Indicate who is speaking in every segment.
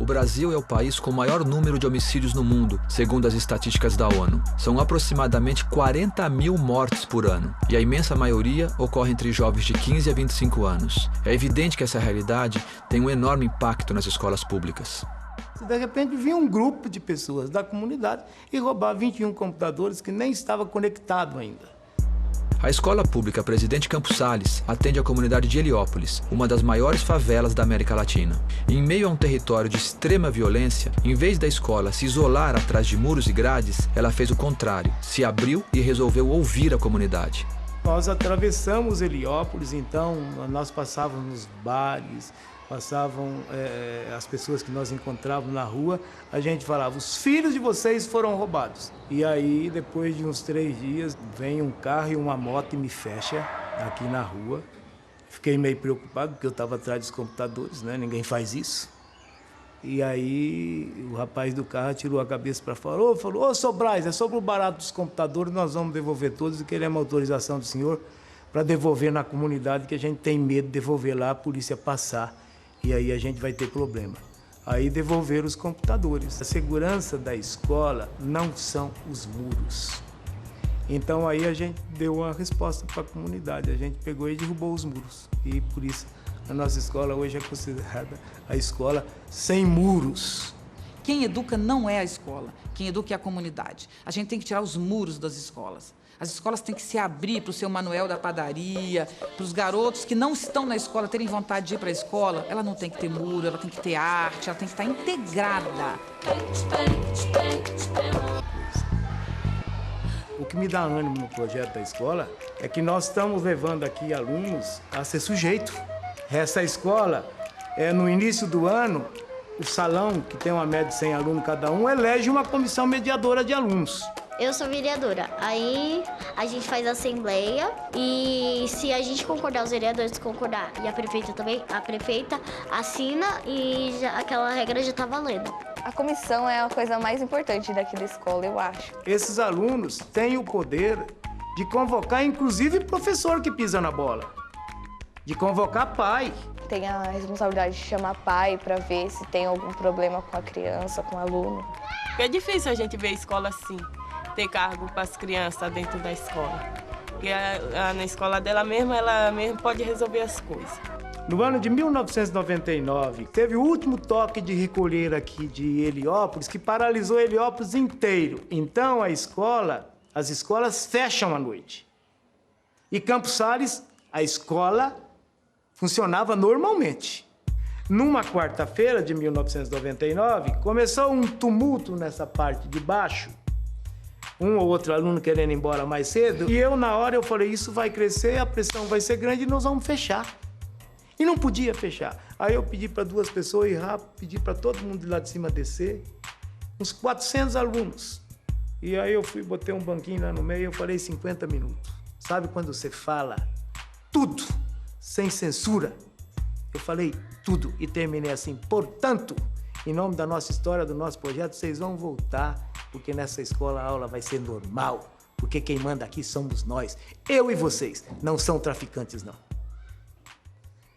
Speaker 1: O Brasil é o país com o maior número de homicídios no mundo, segundo as estatísticas da ONU. São aproximadamente 40 mil mortes por ano, e a imensa maioria ocorre entre jovens de 15 a 25 anos. É evidente que essa realidade tem um enorme impacto nas escolas públicas.
Speaker 2: De repente vinha um grupo de pessoas da comunidade e roubava 21 computadores que nem estavam conectados ainda.
Speaker 1: A Escola Pública Presidente Campos Sales atende a comunidade de Heliópolis, uma das maiores favelas da América Latina. E em meio a um território de extrema violência, em vez da escola se isolar atrás de muros e grades, ela fez o contrário, se abriu e resolveu ouvir a comunidade.
Speaker 2: Nós atravessamos Heliópolis, então nós passávamos nos bares, passavam as pessoas que nós encontrávamos na rua, a gente falava, os filhos de vocês foram roubados. E aí, depois de uns 3 dias, vem um carro e uma moto e me fecha aqui na rua. Fiquei meio preocupado, porque eu estava atrás dos computadores, né? Ninguém faz isso. E aí, o rapaz do carro tirou a cabeça para fora, falou, ô, Sobrais, é sobre o barato dos computadores, nós vamos devolver todos e queremos a autorização do senhor para devolver na comunidade, que a gente tem medo de devolver lá, a polícia passar. E aí a gente vai ter problema. Aí devolveram os computadores. A segurança da escola não são os muros. Então aí a gente deu uma resposta para a comunidade. A gente pegou e derrubou os muros. E por isso a nossa escola hoje é considerada a escola sem muros.
Speaker 3: Quem educa não é a escola, quem educa é a comunidade. A gente tem que tirar os muros das escolas. As escolas têm que se abrir para o seu Manuel da padaria, para os garotos que não estão na escola terem vontade de ir para a escola. Ela não tem que ter muro, ela tem que ter arte, ela tem que estar integrada.
Speaker 2: O que me dá ânimo no projeto da escola é que nós estamos levando aqui alunos a ser sujeito. Essa escola, no início do ano, o salão, que tem uma média de 100 alunos cada um, elege uma comissão mediadora de alunos.
Speaker 4: Eu sou vereadora, aí a gente faz assembleia e se a gente concordar, os vereadores concordar e a prefeita também, a prefeita assina e aquela regra já tá valendo.
Speaker 5: A comissão é a coisa mais importante daqui da escola, eu acho.
Speaker 2: Esses alunos têm o poder de convocar, inclusive, professor que pisa na bola, de convocar pai.
Speaker 5: Tem a responsabilidade de chamar pai para ver se tem algum problema com a criança, com o aluno.
Speaker 6: É difícil a gente ver a escola assim, ter cargo para as crianças dentro da escola. Porque na escola dela mesma, ela mesma pode resolver as coisas.
Speaker 2: No ano de 1999, teve o último toque de recolher aqui de Heliópolis, que paralisou Heliópolis inteiro. Então, as escolas fecham à noite. E Campos Sales, a escola funcionava normalmente. Numa quarta-feira de 1999, começou um tumulto nessa parte de baixo. Um ou outro aluno querendo ir embora mais cedo. E eu, na hora, eu falei, isso vai crescer, a pressão vai ser grande e nós vamos fechar. E não podia fechar. Aí eu pedi para 2 pessoas ir rápido, pedi para todo mundo de lá de cima descer. Uns 400 alunos. E aí eu fui, botei um banquinho lá no meio e eu falei 50 minutos. Sabe quando você fala tudo, sem censura? Eu falei tudo e terminei assim. Portanto, em nome da nossa história, do nosso projeto, vocês vão voltar, porque nessa escola a aula vai ser normal. Porque quem manda aqui somos nós. Eu e vocês. Não são traficantes, não.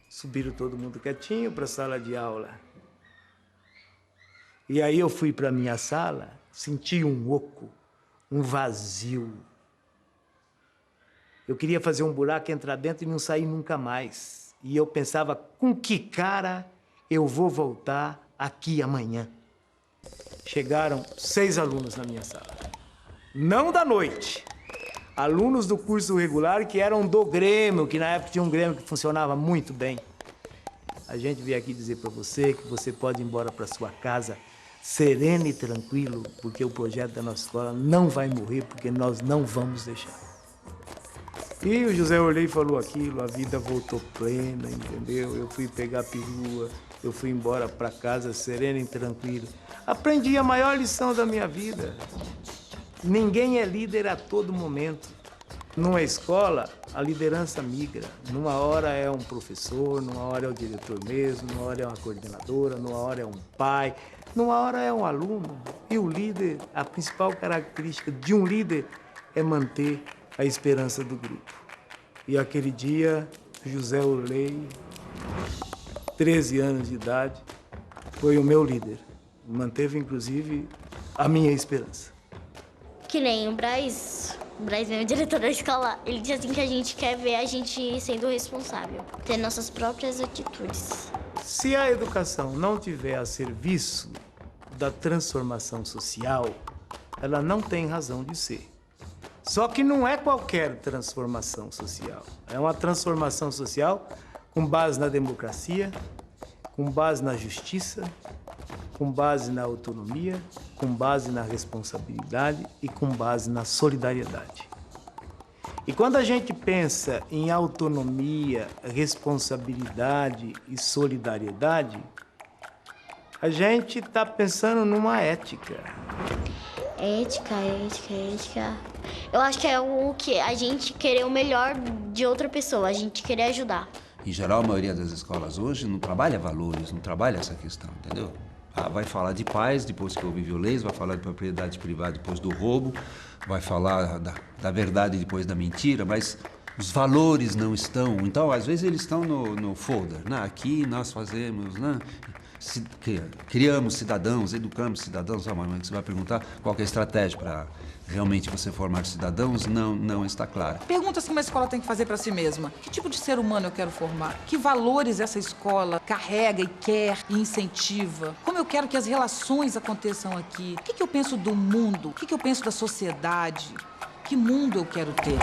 Speaker 2: Subiram todo mundo quietinho para a sala de aula. E aí eu fui para a minha sala, senti um oco, um vazio. Eu queria fazer um buraco, entrar dentro e não sair nunca mais. E eu pensava, com que cara eu vou voltar aqui amanhã? Chegaram 6 alunos na minha sala. Não da noite. Alunos do curso regular que eram do Grêmio, que na época tinha um Grêmio que funcionava muito bem. A gente veio aqui dizer para você que você pode ir embora para sua casa sereno e tranquilo, porque o projeto da nossa escola não vai morrer, porque nós não vamos deixar. E o José Orley falou aquilo, a vida voltou plena, entendeu? Eu fui pegar a perua, eu fui embora para casa sereno e tranquilo. Aprendi a maior lição da minha vida. Ninguém é líder a todo momento. Numa escola, a liderança migra. Numa hora é um professor, numa hora é o diretor mesmo, numa hora é uma coordenadora, numa hora é um pai, numa hora é um aluno. E o líder, a principal característica de um líder é manter a esperança do grupo. E aquele dia, José Orley, 13 anos de idade, foi o meu líder. Manteve, inclusive, a minha esperança.
Speaker 4: Que nem o Braz mesmo, diretor da escola, ele diz assim que a gente quer ver a gente sendo responsável, ter nossas próprias atitudes.
Speaker 2: Se a educação não tiver a serviço da transformação social, ela não tem razão de ser. Só que não é qualquer transformação social. É uma transformação social com base na democracia, com base na justiça, com base na autonomia, com base na responsabilidade e com base na solidariedade. E quando a gente pensa em autonomia, responsabilidade e solidariedade, a gente está pensando numa ética.
Speaker 4: Ética. Eu acho que é o que a gente querer o melhor de outra pessoa, a gente querer ajudar.
Speaker 7: Em geral, a maioria das escolas hoje não trabalha valores, não trabalha essa questão, entendeu? Vai falar de paz depois que houve violência, vai falar de propriedade privada depois do roubo, vai falar da verdade depois da mentira, mas os valores não estão. Então, às vezes, eles estão no folder, né? Aqui nós fazemos, né? Criamos cidadãos, educamos cidadãos. Mas você vai perguntar qual que é a estratégia para realmente você formar cidadãos? Não está clara.
Speaker 3: Perguntas que uma escola tem que fazer para si mesma. Que tipo de ser humano eu quero formar? Que valores essa escola carrega e quer e incentiva? Como eu quero que as relações aconteçam aqui? O que eu penso do mundo? O que eu penso da sociedade? Que mundo eu quero ter?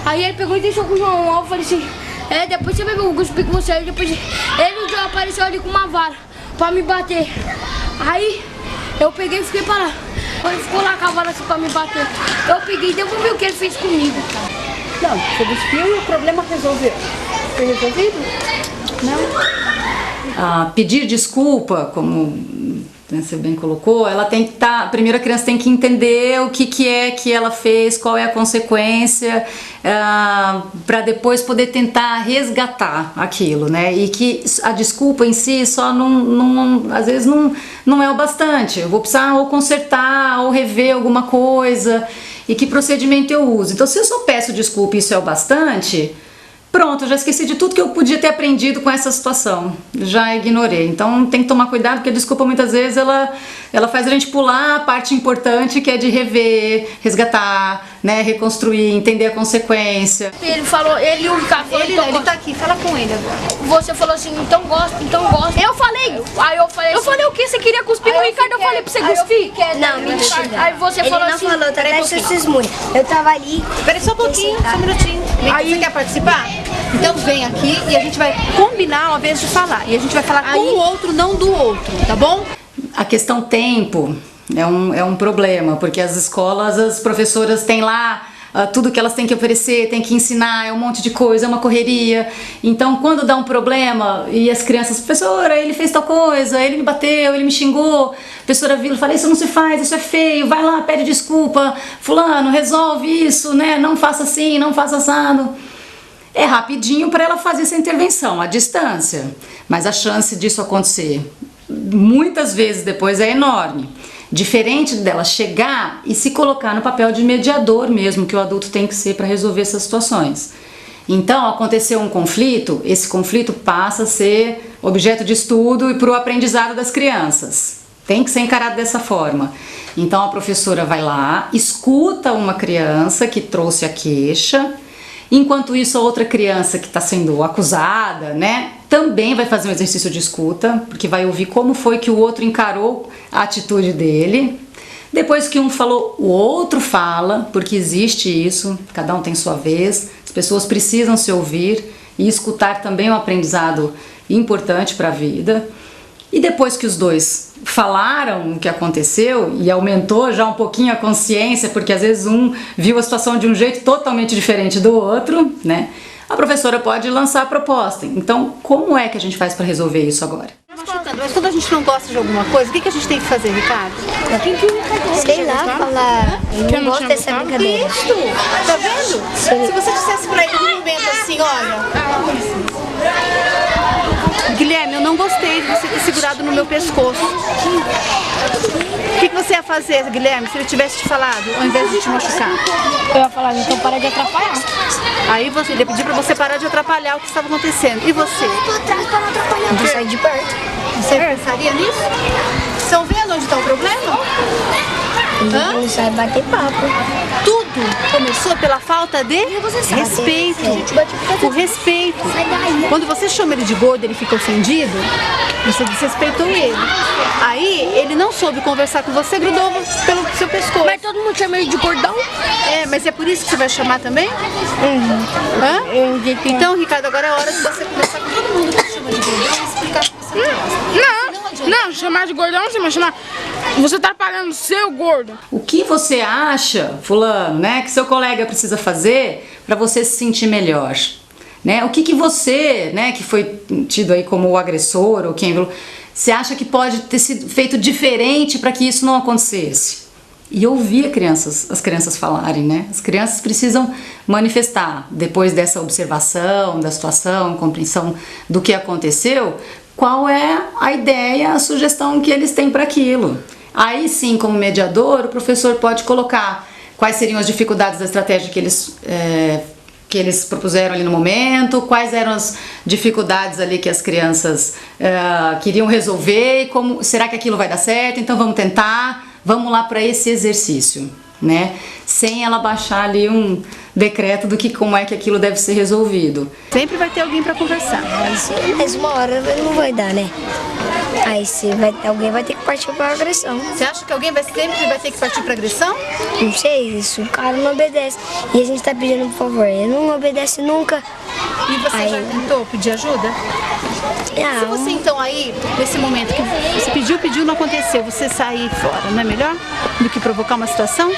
Speaker 8: Aí ele pegou e deixou com o João. Aí eu falei assim, depois você vai ver o cuspi com você. Aí depois ele e o João apareceu ali com uma vara pra me bater. Aí eu peguei e fiquei parado. Ele ficou lá com a vara assim pra me bater. Eu peguei e devolvi o que ele fez comigo.
Speaker 9: Não, você cuspiu e o problema resolveu. Foi resolvido? Não.
Speaker 10: Pedir desculpa, como você bem colocou, ela tem que estar. Primeiro a criança tem que entender o que é que ela fez, qual é a consequência, para depois poder tentar resgatar aquilo, né? E que a desculpa em si só às vezes não é o bastante. Eu vou precisar ou consertar ou rever alguma coisa. E que procedimento eu uso. Então, se eu só peço desculpa e isso é o bastante, pronto, eu já esqueci de tudo que eu podia ter aprendido com essa situação. Já ignorei. Então tem que tomar cuidado, porque a desculpa muitas vezes ela faz a gente pular a parte importante, que é de rever, resgatar, né, reconstruir, entender a consequência.
Speaker 8: Ele falou, ele e o Ricardo falou,
Speaker 9: ele tá aqui, fala com ele agora.
Speaker 8: Você falou assim, então gosta. Eu falei. Aí eu falei assim, eu falei o quê? Você queria cuspir no Ricardo? Eu falei pra você cuspir.
Speaker 11: Não, mentira.
Speaker 8: Aí você falou assim.
Speaker 11: Ele não falou, também se cismou. Eu tava ali.
Speaker 9: Peraí só um pouquinho, só um minutinho. Aí, você quer participar? Então vem aqui e a gente vai combinar uma vez de falar. E a gente vai falar com o outro, não do outro, tá bom?
Speaker 10: A questão tempo é um problema, porque as escolas, as professoras têm lá tudo que elas têm que oferecer, têm que ensinar, é um monte de coisa, é uma correria. Então, quando dá um problema e as crianças, professora, ele fez tal coisa, ele me bateu, ele me xingou, a professora vira e fala, isso não se faz, isso é feio, vai lá, pede desculpa, fulano, resolve isso, né? Não faça assim, não faça assado. É rapidinho para ela fazer essa intervenção, à distância, mas a chance disso acontecer muitas vezes depois é enorme. Diferente dela chegar e se colocar no papel de mediador mesmo, que o adulto tem que ser para resolver essas situações. Então, aconteceu um conflito, esse conflito passa a ser objeto de estudo e para o aprendizado das crianças. Tem que ser encarado dessa forma. Então, a professora vai lá, escuta uma criança que trouxe a queixa. Enquanto isso, a outra criança que está sendo acusada, né, também vai fazer um exercício de escuta, porque vai ouvir como foi que o outro encarou a atitude dele. Depois que um falou, o outro fala, porque existe isso, cada um tem sua vez, as pessoas precisam se ouvir e escutar também é um aprendizado importante para a vida. E depois que os dois falaram o que aconteceu e aumentou já um pouquinho a consciência, porque às vezes um viu a situação de um jeito totalmente diferente do outro, né? A professora pode lançar a proposta. Então, como é que a gente faz para resolver isso agora?
Speaker 9: Mas quando a gente não gosta de alguma coisa, o que a gente tem que fazer, Ricardo?
Speaker 11: Sei lá, falar. Eu não gosto dessa brincadeira.
Speaker 9: Isso! Tá vendo? Se você dissesse pra ele num momento assim, olha... Guilherme, eu não gostei de você ter segurado no meu pescoço. O que você ia fazer, Guilherme, se ele tivesse te falado, ao invés de te machucar?
Speaker 8: Eu ia falar, então para de atrapalhar.
Speaker 9: Aí ele ia pedir pra você parar de atrapalhar o que estava acontecendo. E você?
Speaker 11: Eu tô atrás para não atrapalhar. Eu vou sair de perto.
Speaker 9: Você pensaria nisso? Estão vendo onde está o problema?
Speaker 11: Não sai bater papo.
Speaker 9: Tudo começou pela falta de respeito. O respeito. Quando você chama ele de gordo, ele fica ofendido, você desrespeitou ele. Aí ele não soube conversar com você, grudou pelo seu pescoço.
Speaker 8: Mas todo mundo chama ele de gordão?
Speaker 9: É, mas é por isso que você vai chamar também? Hã? Então, Ricardo, agora é hora de você conversar com todo mundo que chama de gordão e explicar que você gosta.
Speaker 8: Não, chamar de gordão, você vai chamar... Você tá pagando o seu gordo.
Speaker 10: O que você acha, fulano, né, que seu colega precisa fazer para você se sentir melhor? Né? O que você, né, que foi tido aí como o agressor ou quem, você acha que pode ter sido feito diferente para que isso não acontecesse? E ouvir as crianças falarem, né? As crianças precisam manifestar, depois dessa observação da situação, compreensão do que aconteceu, qual é a ideia, a sugestão que eles têm para aquilo. Aí sim, como mediador, o professor pode colocar quais seriam as dificuldades da estratégia que eles propuseram ali no momento, quais eram as dificuldades ali que as crianças queriam resolver, e como será que aquilo vai dar certo, então vamos tentar, vamos lá para esse exercício, né? Sem ela baixar ali um decreto do que como é que aquilo deve ser resolvido.
Speaker 9: Sempre vai ter alguém para conversar.
Speaker 11: Mas uma hora não vai dar, né? Aí alguém vai ter que partir para agressão.
Speaker 9: Você acha que alguém sempre vai ter que partir para agressão?
Speaker 11: Não sei, isso o cara não obedece. E a gente tá pedindo por favor, ele não obedece nunca.
Speaker 9: E você já tentou pedir ajuda? Se você então aí, nesse momento que você pediu, não aconteceu, você sair fora, não é melhor do que provocar uma situação?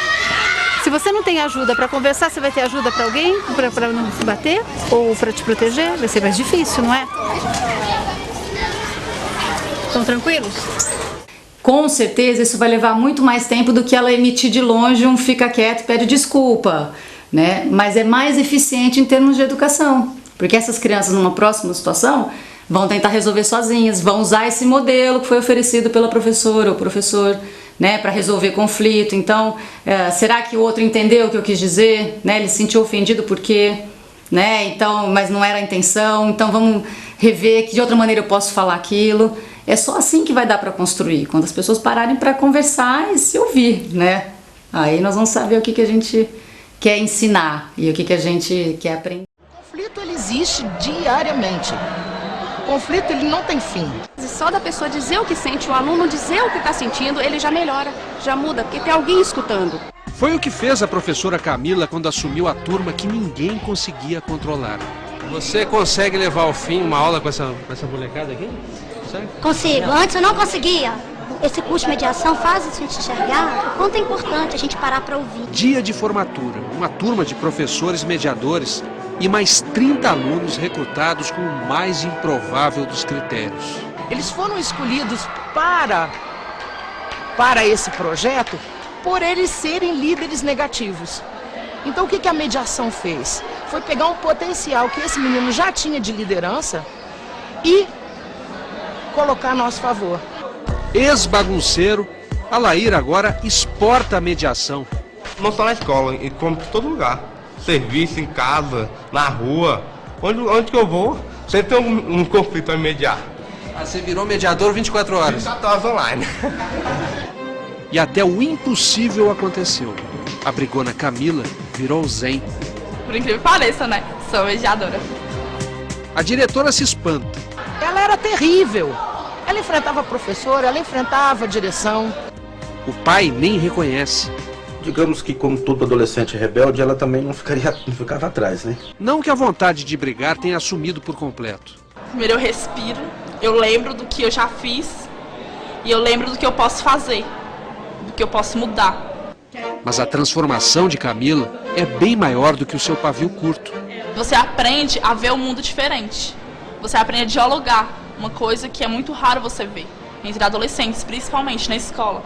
Speaker 9: Se você não tem ajuda para conversar, você vai ter ajuda para alguém, para não se bater ou para te proteger? Vai ser mais difícil, não é? Estão tranquilos?
Speaker 10: Com certeza isso vai levar muito mais tempo do que ela emitir de longe um fica quieto e pede desculpa, né? Mas é mais eficiente em termos de educação, porque essas crianças numa próxima situação vão tentar resolver sozinhas, vão usar esse modelo que foi oferecido pela professora ou professor, né, para resolver conflito. Então, será que o outro entendeu o que eu quis dizer? Né? Ele se sentiu ofendido porque, né? Então, mas não era a intenção. Então, vamos rever que de outra maneira eu posso falar aquilo. É só assim que vai dar para construir, quando as pessoas pararem para conversar e se ouvir, né? Aí nós vamos saber o que a gente quer ensinar e o que a gente quer aprender.
Speaker 12: O conflito ele existe diariamente. O conflito ele não tem fim.
Speaker 13: Só da pessoa dizer o que sente, o aluno dizer o que está sentindo, ele já melhora, já muda, porque tem alguém escutando.
Speaker 14: Foi o que fez a professora Camila quando assumiu a turma que ninguém conseguia controlar. Você consegue levar ao fim uma aula com essa molecada aqui? Consegue?
Speaker 15: Consigo. Antes eu não conseguia. Esse curso de mediação faz a gente enxergar o quanto é importante a gente parar para ouvir.
Speaker 14: Dia de formatura, uma turma de professores mediadores e mais 30 alunos recrutados com o mais improvável dos critérios.
Speaker 12: Eles foram escolhidos para esse projeto por eles serem líderes negativos. Então o que a mediação fez? Foi pegar um potencial que esse menino já tinha de liderança e colocar a nosso favor.
Speaker 14: Ex-bagunceiro, Alair agora exporta a mediação.
Speaker 16: Não só na escola, como em todo lugar. Serviço, em casa, na rua. Onde que eu vou, sempre tem um conflito a mediar.
Speaker 14: Ah, você virou mediador 24 horas?
Speaker 16: 24 horas online.
Speaker 14: E até o impossível aconteceu. A brigona Camila virou zen.
Speaker 17: Por incrível que pareça, né? Sou mediadora.
Speaker 14: A diretora se espanta.
Speaker 12: era terrível. Ela enfrentava a professora, ela enfrentava a direção.
Speaker 14: O pai nem reconhece.
Speaker 17: Digamos que, como todo adolescente rebelde, ela também não ficava atrás, né?
Speaker 14: Não que a vontade de brigar tenha assumido por completo.
Speaker 18: Primeiro eu respiro, eu lembro do que eu já fiz e eu lembro do que eu posso fazer, do que eu posso mudar.
Speaker 14: Mas a transformação de Camila é bem maior do que o seu pavio curto.
Speaker 18: Você aprende a ver o mundo diferente. Você aprende a dialogar, uma coisa que é muito raro você ver, entre adolescentes, principalmente na escola.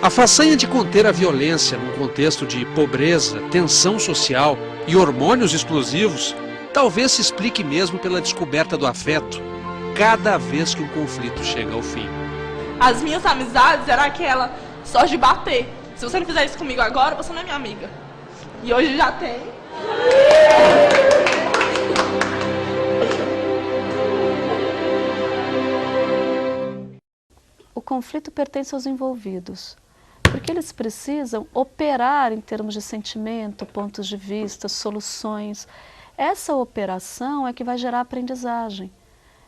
Speaker 14: A façanha de conter a violência num contexto de pobreza, tensão social e hormônios explosivos talvez se explique mesmo pela descoberta do afeto cada vez que um conflito chega ao fim.
Speaker 18: As minhas amizades eram aquela só de bater. Se você não fizer isso comigo agora, você não é minha amiga. E hoje já tem.
Speaker 19: O conflito pertence aos envolvidos, porque eles precisam operar em termos de sentimento, pontos de vista, soluções. Essa operação é que vai gerar aprendizagem.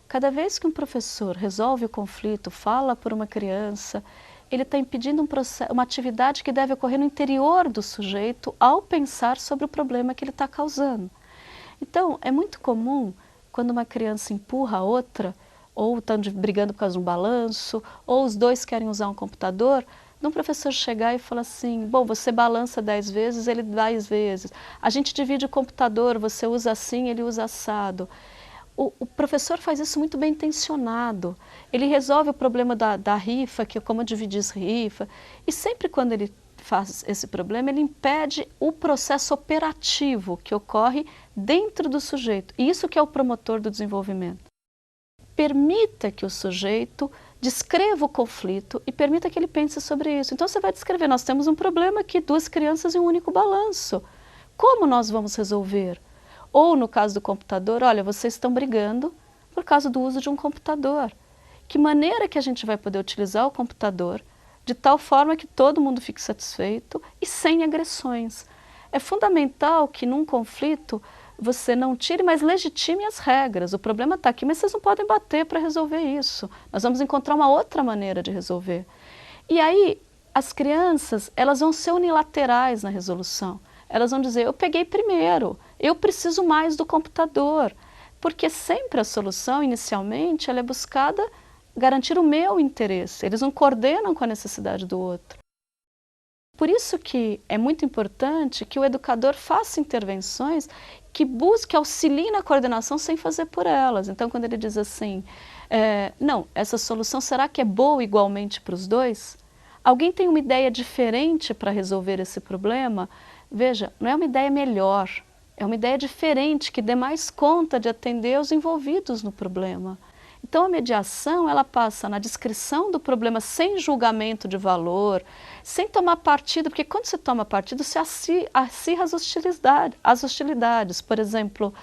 Speaker 19: Cada vez que um professor resolve o conflito, fala por uma criança, ele está impedindo uma atividade que deve ocorrer no interior do sujeito ao pensar sobre o problema que ele está causando. Então, é muito comum, quando uma criança empurra a outra, ou estão brigando por causa de um balanço, ou os dois querem usar um computador, de um professor chegar e falar assim, bom, você balança 10 vezes, ele 10 vezes. A gente divide o computador, você usa assim, ele usa assado. O professor faz isso muito bem intencionado. Ele resolve o problema da rifa, que é como dividir rifa, e sempre quando ele faz esse problema, ele impede o processo operativo que ocorre dentro do sujeito. E isso que é o promotor do desenvolvimento. Permita que o sujeito descreva o conflito e permita que ele pense sobre isso. Então você vai descrever, nós temos um problema aqui, 2 crianças e um único balanço. Como nós vamos resolver? Ou no caso do computador, olha, vocês estão brigando por causa do uso de um computador. Que maneira que a gente vai poder utilizar o computador de tal forma que todo mundo fique satisfeito e sem agressões? É fundamental que num conflito você não tire, mas legitime as regras. O problema está aqui, mas vocês não podem bater para resolver isso. Nós vamos encontrar uma outra maneira de resolver. E aí, as crianças, elas vão ser unilaterais na resolução. Elas vão dizer, eu peguei primeiro, eu preciso mais do computador. Porque sempre a solução, inicialmente, ela é buscada garantir o meu interesse. Eles não coordenam com a necessidade do outro. Por isso que é muito importante que o educador faça intervenções que busque, auxiliem na coordenação sem fazer por elas. Então, quando ele diz assim, não, essa solução será que é boa igualmente para os dois? Alguém tem uma ideia diferente para resolver esse problema? Veja, não é uma ideia melhor, é uma ideia diferente que dê mais conta de atender os envolvidos no problema. Então a mediação, ela passa na descrição do problema sem julgamento de valor, sem tomar partido, porque quando você toma partido, você acirra as hostilidades. Por exemplo,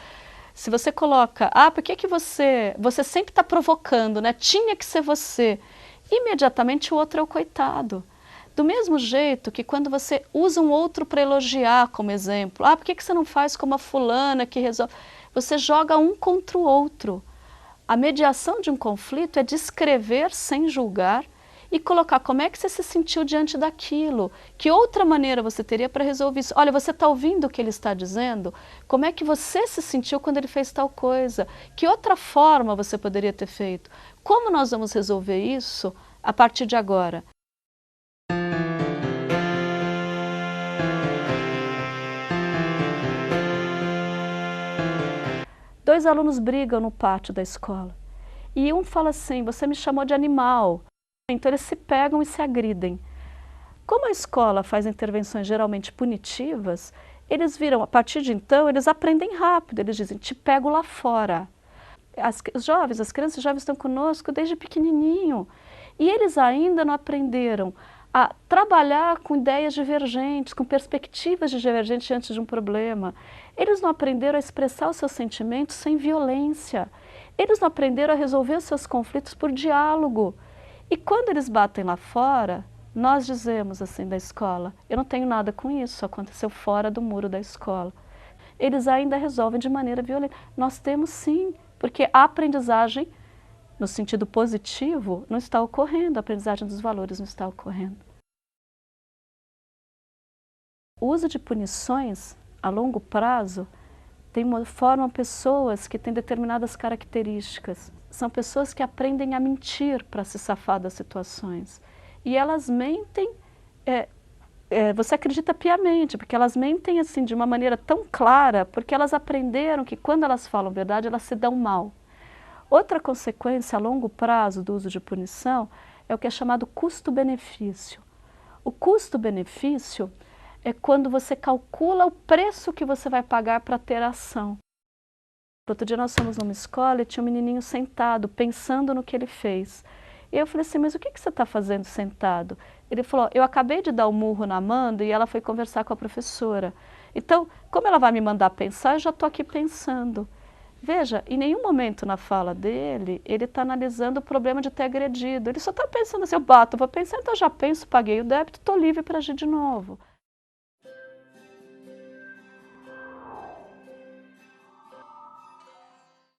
Speaker 19: se você coloca, por que você sempre está provocando, né? Tinha que ser você. Imediatamente o outro é o coitado. Do mesmo jeito que quando você usa um outro para elogiar como exemplo, por que você não faz como a fulana que resolve? Você joga um contra o outro. A mediação de um conflito é descrever sem julgar e colocar como é que você se sentiu diante daquilo. Que outra maneira você teria para resolver isso? Olha, você está ouvindo o que ele está dizendo? Como é que você se sentiu quando ele fez tal coisa? Que outra forma você poderia ter feito? Como nós vamos resolver isso a partir de agora? Dois alunos brigam no pátio da escola e um fala assim, você me chamou de animal. Então eles se pegam e se agridem. Como a escola faz intervenções geralmente punitivas, eles viram, a partir de então, eles aprendem rápido, eles dizem, te pego lá fora. As crianças jovens estão conosco desde pequenininho e eles ainda não aprenderam a trabalhar com ideias divergentes, com perspectivas divergentes diante de um problema. Eles não aprenderam a expressar os seus sentimentos sem violência. Eles não aprenderam a resolver os seus conflitos por diálogo. E quando eles batem lá fora, nós dizemos assim da escola, eu não tenho nada com isso, aconteceu fora do muro da escola. Eles ainda resolvem de maneira violenta. Nós temos sim, porque a aprendizagem no sentido positivo, não está ocorrendo, a aprendizagem dos valores não está ocorrendo. O uso de punições a longo prazo formam pessoas que têm determinadas características. São pessoas que aprendem a mentir para se safar das situações. E elas mentem, você acredita piamente, porque elas mentem assim de uma maneira tão clara, porque elas aprenderam que quando elas falam verdade, elas se dão mal. Outra consequência a longo prazo do uso de punição é o que é chamado custo-benefício. O custo-benefício é quando você calcula o preço que você vai pagar para ter a ação. Outro dia nós fomos numa escola e tinha um menininho sentado, pensando no que ele fez. E eu falei assim, mas o que você está fazendo sentado? Ele falou, eu acabei de dar um murro na Amanda e ela foi conversar com a professora. Então, como ela vai me mandar pensar, eu já estou aqui pensando. Veja, em nenhum momento na fala dele, ele está analisando o problema de ter agredido. Ele só está pensando assim, eu bato, vou pensar, então eu já penso, paguei o débito, estou livre para agir de novo.